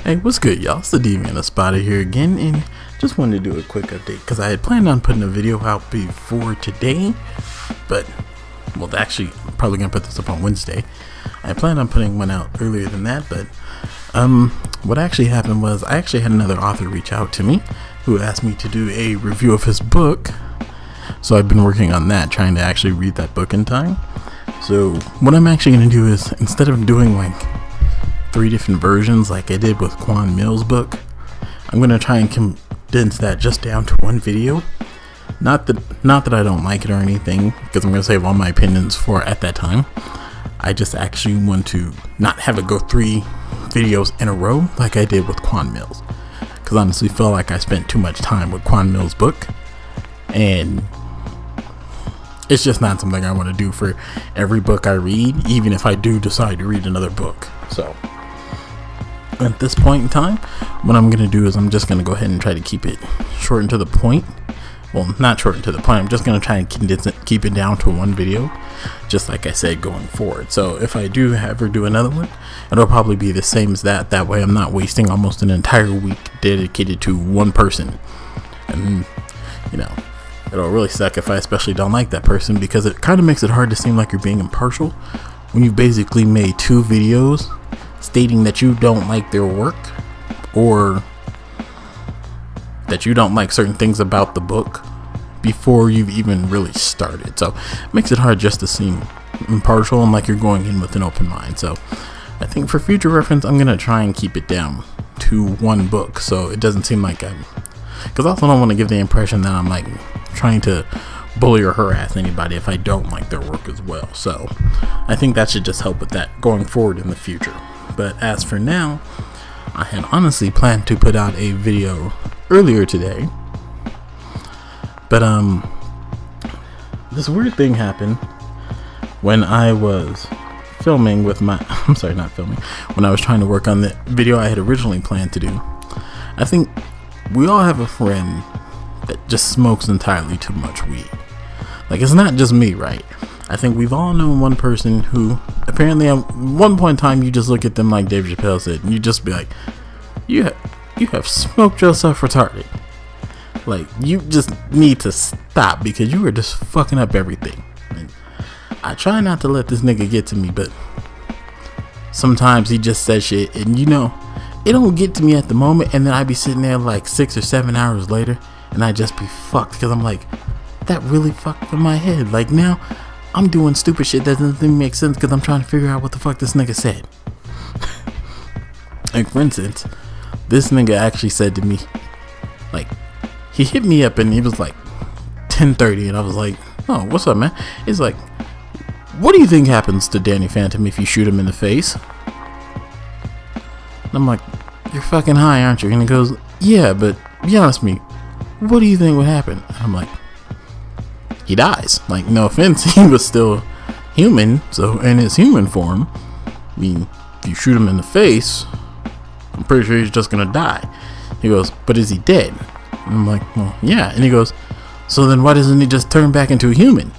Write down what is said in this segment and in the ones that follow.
Hey, what's good, y'all? It's the Deviant Espada here again, and just wanted to do a quick update because I had planned on putting a video out before today, but, well, actually, I'm probably gonna put this up on Wednesday. I planned on putting one out earlier than that, but, what actually happened was I actually had another author reach out to me who asked me to do a review of his book, so I've been working on that, trying to actually read that book in time. So, what I'm actually gonna do is, instead of doing, like, 3 different versions like I did with Quan Mill's book, I'm gonna try and condense that just down to one video. Not that I don't like it or anything, because I'm gonna save all my opinions for at that time. I just actually want to not have it go 3 videos in a row like I did with Quan Mill's, because honestly feel like I spent too much time with Quan Mill's book, and it's just not something I want to do for every book I read, even if I do decide to read another book. So at this point in time, what I'm going to do is I'm just going to go ahead and try to keep it short and to the point. Well, not short and to the point. I'm just going to try and condense it, keep it down to one video, just like I said, going forward. So if I do ever do another one, it'll probably be the same as that. That way I'm not wasting almost an entire week dedicated to one person. And, you know, it'll really suck if I especially don't like that person, because it kind of makes it hard to seem like you're being impartial when you've basically made 2 videos stating that you don't like their work, or that you don't like certain things about the book before you've even really started. So it makes it hard just to seem impartial and like you're going in with an open mind. So I think for future reference, I'm going to try and keep it down to one book, so it doesn't seem like because I also don't want to give the impression that I'm like trying to bully or harass anybody if I don't like their work as well. So I think that should just help with that going forward in the future. But as for now, I had honestly planned to put out a video earlier today, but this weird thing happened when I was filming with my when I was trying to work on the video I had originally planned to do. I think we all have a friend that just smokes entirely too much weed. Like, it's not just me, right? I think we've all known one person who apparently at one point in time you just look at them like Dave Chappelle said, and you just be like, you have smoked yourself retarded. Like, you just need to stop, because you are just fucking up everything. And I try not to let this nigga get to me, but sometimes he just says shit, and you know, it don't get to me at the moment, and then I be sitting there like 6 or 7 hours later, and I just be fucked, because I'm like, that really fucked in my head. Like, now I'm doing stupid shit that doesn't even make sense because I'm trying to figure out what the fuck this nigga said. Like, for instance, this nigga actually said to me, like, he hit me up and he was like 10:30, and I was like, oh, what's up, man? He's like, what do you think happens to Danny Phantom if you shoot him in the face? And I'm like, you're fucking high, aren't you? And he goes, yeah, but be honest with me, what do you think would happen? And I'm like, he dies. Like, no offense, he was still human, so in his human form, I mean, if you shoot him in the face, I'm pretty sure he's just gonna die. He goes, but is he dead? And I'm like, well, yeah. And he goes, so then why doesn't he just turn back into a human?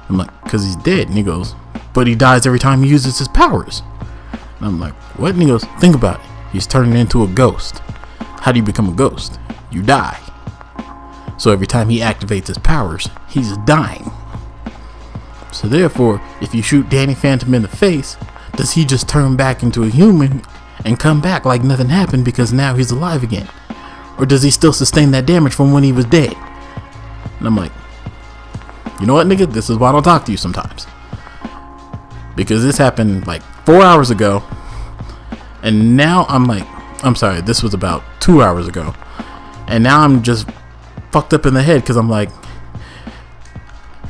I'm like, because he's dead. And he goes, but he dies every time he uses his powers. And I'm like, what? And he goes, think about it. He's turning into a ghost. How do you become a ghost? You die. So every time he activates his powers, he's dying. So therefore, if you shoot Danny Phantom in the face, does he just turn back into a human and come back like nothing happened because now he's alive again? Or does he still sustain that damage from when he was dead? And I'm like, you know what, nigga? This is why I don't talk to you sometimes. Because this happened like 4 hours ago. And now I'm like, I'm sorry, this was about 2 hours ago. And now I'm just fucked up in the head because I'm like,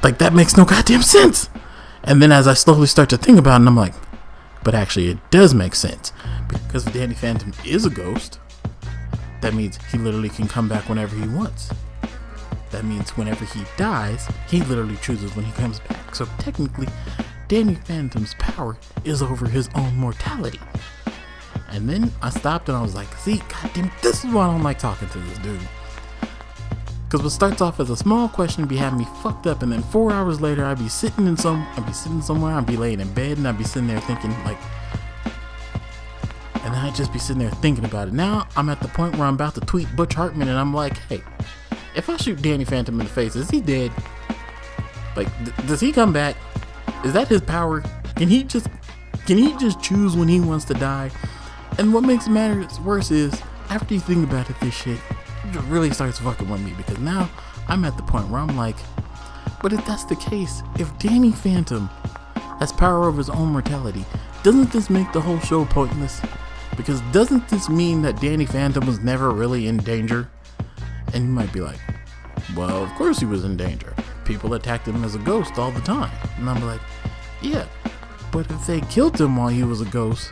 that makes no goddamn sense. And then as I slowly start to think about it, and I'm like, but actually it does make sense, because if Danny Phantom is a ghost, that means he literally can come back whenever he wants. That means whenever he dies, he literally chooses when he comes back. So technically, Danny Phantom's power is over his own mortality. And then I stopped and I was like, see, goddamn, this is why I don't like talking to this dude. Because what starts off as a small question be having me fucked up, and then 4 hours later I'd be sitting somewhere, I'd be laying in bed, and I'd be sitting there thinking like, and And then I'd just be sitting there thinking about it. Now I'm at the point where I'm about to tweet Butch Hartman, and I'm like, hey, if I shoot Danny Phantom in the face, is he dead? Like, does he come back? Is that his power? Can he just choose when he wants to die? And what makes matters worse is, after you think about it, this shit really starts fucking with me, because now I'm at the point where I'm like, but if that's the case, if Danny Phantom has power over his own mortality, doesn't this make the whole show pointless? Because doesn't this mean that Danny Phantom was never really in danger? And you might be like, well, of course he was in danger. People attacked him as a ghost all the time. And I'm like, yeah, but if they killed him while he was a ghost,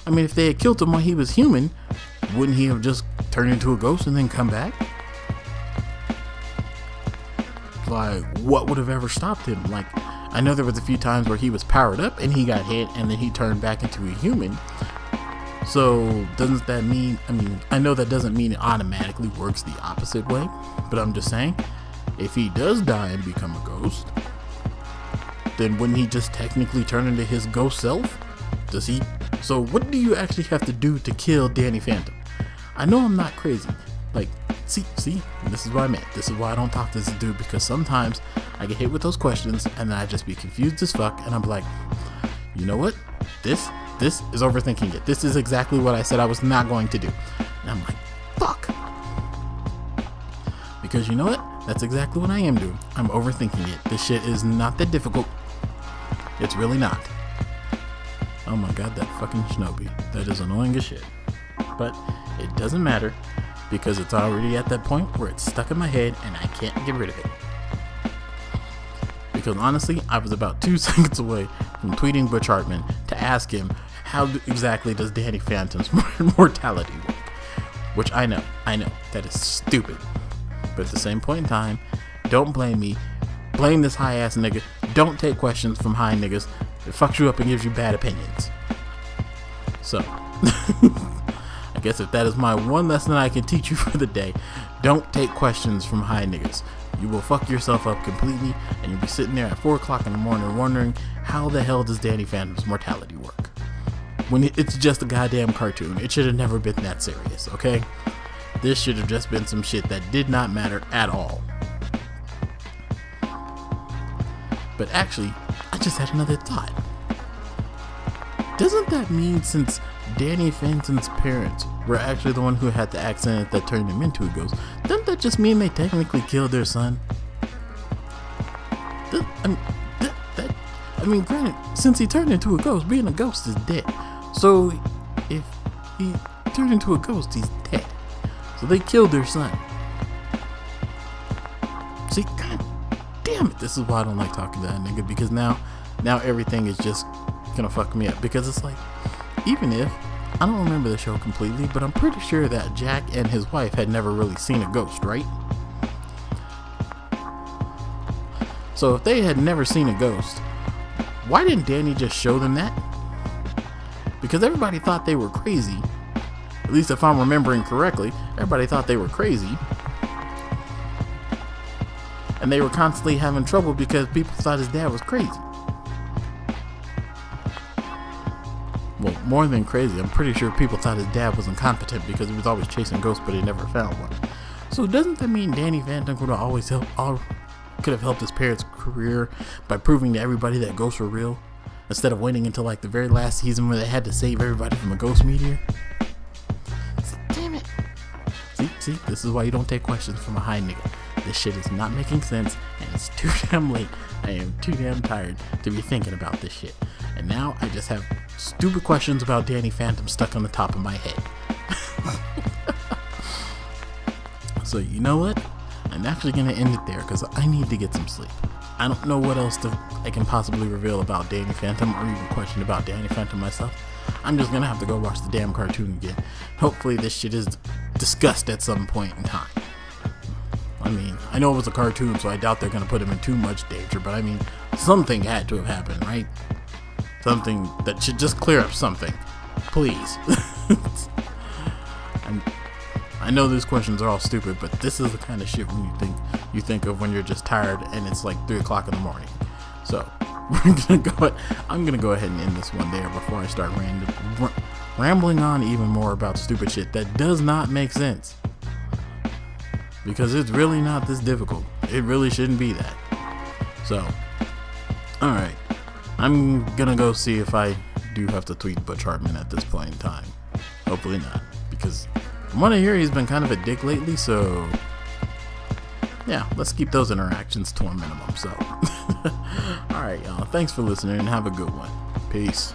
I mean, if they had killed him while he was human, wouldn't he have just turned into a ghost and then come back? Like, what would have ever stopped him? Like, I know there was a few times where he was powered up and he got hit and then he turned back into a human. So doesn't that mean, I mean, I know that doesn't mean it automatically works the opposite way, but I'm just saying, if he does die and become a ghost, then wouldn't he just technically turn into his ghost self? Does he? So what do you actually have to do to kill Danny Phantom? I know I'm not crazy. Like, see, this is what I meant. This is why I don't talk to this dude, because sometimes I get hit with those questions and then I just be confused as fuck, and I'm like, you know what? This is overthinking it. This is exactly what I said I was not going to do. And I'm like, fuck. Because you know what? That's exactly what I am doing. I'm overthinking it. This shit is not that difficult. It's really not. Oh my god, that fucking Shinobi. That is annoying as shit. But it doesn't matter, because it's already at that point where it's stuck in my head and I can't get rid of it. Because honestly, I was about 2 seconds away from tweeting Butch Hartman to ask him, how exactly does Danny Phantom's mortality work? Which I know, that is stupid. But at the same point in time, don't blame me. Blame this high ass nigga. Don't take questions from high niggas. It fucks you up and gives you bad opinions. So, I guess if that is my one lesson I can teach you for the day, don't take questions from high niggas. You will fuck yourself up completely, and you'll be sitting there at 4 o'clock in the morning wondering, how the hell does Danny Phantom's mortality work? When it's just a goddamn cartoon. It should have never been that serious, okay? This should have just been some shit that did not matter at all. But actually, I just had another thought. Doesn't that mean, since Danny Phantom's parents were actually the one who had the accident that turned him into a ghost, doesn't that just mean they technically killed their son? I mean, granted, since he turned into a ghost, being a ghost is dead. So if he turned into a ghost, he's dead. So they killed their son. See, god damn it, this is why I don't like talking to that nigga, because now everything is just gonna fuck me up. Because it's like, even if, I don't remember the show completely, but I'm pretty sure that Jack and his wife had never really seen a ghost, right? So if they had never seen a ghost, why didn't Danny just show them that? Because everybody thought they were crazy. At least if I'm remembering correctly, everybody thought they were crazy. And they were constantly having trouble because people thought his dad was crazy. Well, more than crazy, I'm pretty sure people thought his dad was incompetent because he was always chasing ghosts, but he never found one. So doesn't that mean Danny Phantom could have helped his parents' career by proving to everybody that ghosts were real, instead of waiting until like the very last season where they had to save everybody from a ghost meteor? Damn it. See, this is why you don't take questions from a high nigga. This shit is not making sense, and it's too damn late. I am too damn tired to be thinking about this shit. And now I just have stupid questions about Danny Phantom stuck on the top of my head. So you know what? I'm actually going to end it there because I need to get some sleep. I don't know what else I can possibly reveal about Danny Phantom, or even question about Danny Phantom myself. I'm just going to have to go watch the damn cartoon again. Hopefully this shit is discussed at some point in time. I mean, I know it was a cartoon, so I doubt they're going to put him in too much danger, but I mean, something had to have happened, right? Something that should just clear up something. Please. I know these questions are all stupid, but this is the kind of shit when you think of when you're just tired and it's like 3 o'clock in the morning. So I'm gonna go ahead and end this one there before I start rambling on even more about stupid shit that does not make sense. Because it's really not this difficult. It really shouldn't be that. So, alright. I'm gonna go see if I do have to tweet Butch Hartman at this point in time. Hopefully not. Because from what I hear, he's been kind of a dick lately, so yeah, let's keep those interactions to a minimum. So, alright, y'all. Thanks for listening and have a good one. Peace.